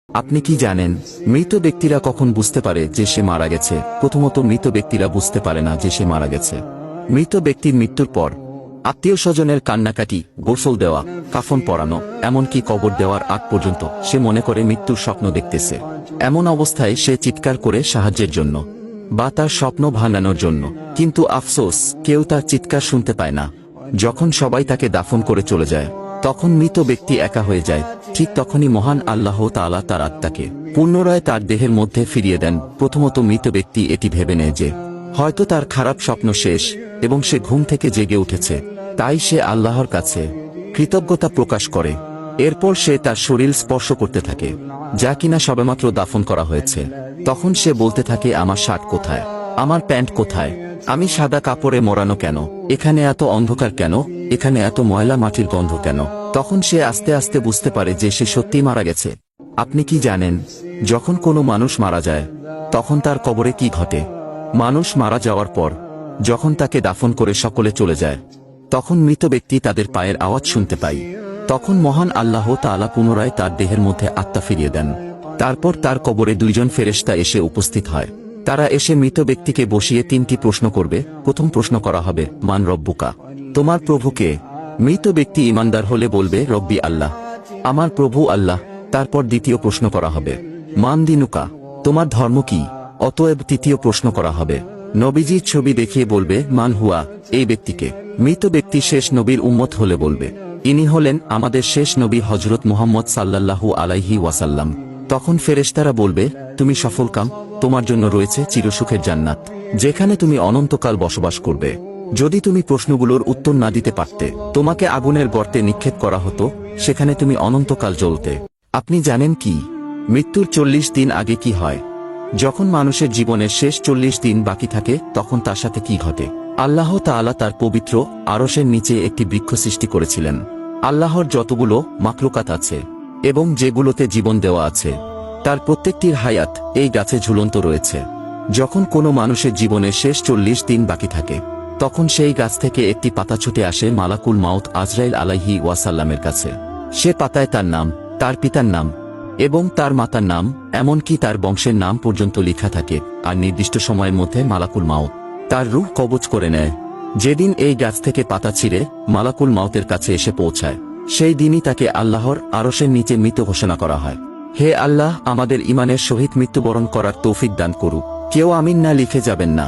আপনি কি জানেন মৃত ব্যক্তিরা কখন বুঝতে পারে যে সে মারা গেছে? প্রথমত, মৃত ব্যক্তিরা বুঝতে পারে না যে সে মারা গেছে। মৃত ব্যক্তির মৃত্যুর পর আত্মীয় স্বজনের কান্নাকাটি, গোসল দেওয়া, কাফন পরানো, এমনকি কবর দেওয়ার আগ পর্যন্ত সে মনে করে মৃত্যুর স্বপ্ন দেখতেছে। এমন অবস্থায় সে চিৎকার করে সাহায্যের জন্য বা তার স্বপ্ন ভাঙানোর জন্য, কিন্তু আফসোস কেউ তার চিৎকার শুনতে পায় না। যখন সবাই তাকে দাফন করে চলে যায়, তখন মৃত ব্যক্তি একা হয়ে যায়। ঠিক তখনই মহান আল্লাহ তাআলা তার আত্মাকে পুনরায় তার দেহের মধ্যে ফিরিয়ে দেন। প্রথমত মৃত ব্যক্তি এটি ভেবে নেয় যে হয়তো তার খারাপ স্বপ্ন শেষ এবং সে ঘুম থেকে জেগে উঠেছে, তাই সে আল্লাহর কাছে কৃতজ্ঞতা প্রকাশ করে। এরপর সে তার শরীর স্পর্শ করতে থাকে, যা কিনা সবেমাত্র দাফন করা হয়েছে। তখন সে বলতে থাকে, আমার শার্ট কোথায়, আমার প্যান্ট কোথায়, আমি সাদা কাপড়ে মোড়ানো কেন, এখানে এত অন্ধকার কেন, এখানে এত ময়লা মাটির গন্ধ কেন? তখন সে আস্তে আস্তে বুঝতে পারে যে সে সত্যিই মারা গেছে। আপনি কি জানেন যখন কোনো মানুষ মারা যায় তখন তার কবরে কি ঘটে? মানুষ মারা যাওয়ার পর যখন তাকে দাফন করে সকলে চলে যায়, তখন মৃত ব্যক্তি তাদের পায়ের আওয়াজ শুনতে পায়। তখন মহান আল্লাহ তাআলা পুনরায় তার দেহের মধ্যে আত্মা ফিরিয়ে দেন। তারপর তার কবরে দুইজন ফেরেশতা এসে উপস্থিত হয়। তারা এসে মৃত ব্যক্তিকে বসিয়ে তিনটি প্রশ্ন করবে। প্রথম প্রশ্ন করা হবে, মান রব্বুকা, তোমার প্রভু কে? মৃত ব্যক্তি ঈমানদার হলে বলবে, রব্বি আল্লাহ, আমার প্রভু আল্লাহ। তারপর দ্বিতীয় প্রশ্ন করা হবে, মান দিনুকা, তোমার ধর্ম কি? অতএব তৃতীয় প্রশ্ন করা হবে। নবীজির ছবি দেখিয়ে বলবে, মান হুয়া, এই ব্যক্তিকে। মৃত ব্যক্তি শেষ নবীর উম্মত হলে বলবে, ইনি হলেন আমাদের শেষ নবী হযরত মুহাম্মদ সাল্লাল্লাহু আলাইহি ওয়াসাল্লাম। তখন ফেরেশতারা বলবে, তুমি সফলকাম, তোমার জন্য রয়েছে চিরসুখের জান্নাত, যেখানে তুমি অনন্তকাল বসবাস করবে। যদি তুমি প্রশ্নগুলোর উত্তর না দিতে পারতে, তোমাকে আগুনের গর্তে নিক্ষেপ করা হতো, সেখানে তুমি অনন্তকাল জ্বলতে। আপনি জানেন কি মৃত্যুর 40 দিন আগে কি হয়? যখন মানুষের জীবনের শেষ 40 দিন বাকি থাকে, তখন তার সাথে কি ঘটে? আল্লাহ তাআলা তার পবিত্র আরশের নিচে একটি বৃক্ষ সৃষ্টি করেছিলেন। আল্লাহর যতগুলো মাখলুকাত আছে এবং যেগুলোতে জীবন দেওয়া আছে, তার প্রত্যেকটির হায়াত এই গাছে ঝুলন্ত রয়েছে। যখন কোনো মানুষের জীবনের শেষ 40 দিন বাকি থাকে, তখন সেই গাছ থেকে একটি পাতা ছুটে আসে মালাকুল মাউত আজরাইল আলাইহি ওয়াসাল্লামের কাছে। সে পাতায় তার নাম, তার পিতার নাম এবং তার মাতার নাম, এমনকি তার বংশের নাম পর্যন্ত লেখা থাকে। আর নির্দিষ্ট সময়ের মধ্যে মালাকুল মাউত তার রূহ কবজ করে নেয়। যেদিন এই গাছ থেকে পাতা ছিঁড়ে মালাকুল মাউতের কাছে এসে পৌঁছায়, সেই দিনই তাকে আল্লাহর আরশের নিচে মৃত ঘোষণা করা হয়। হে আল্লাহ, আমাদের ঈমানের সহিত মৃত্যুবরণ করার তৌফিক দান করুক। কেউ আমিন না লিখে যাবেন না।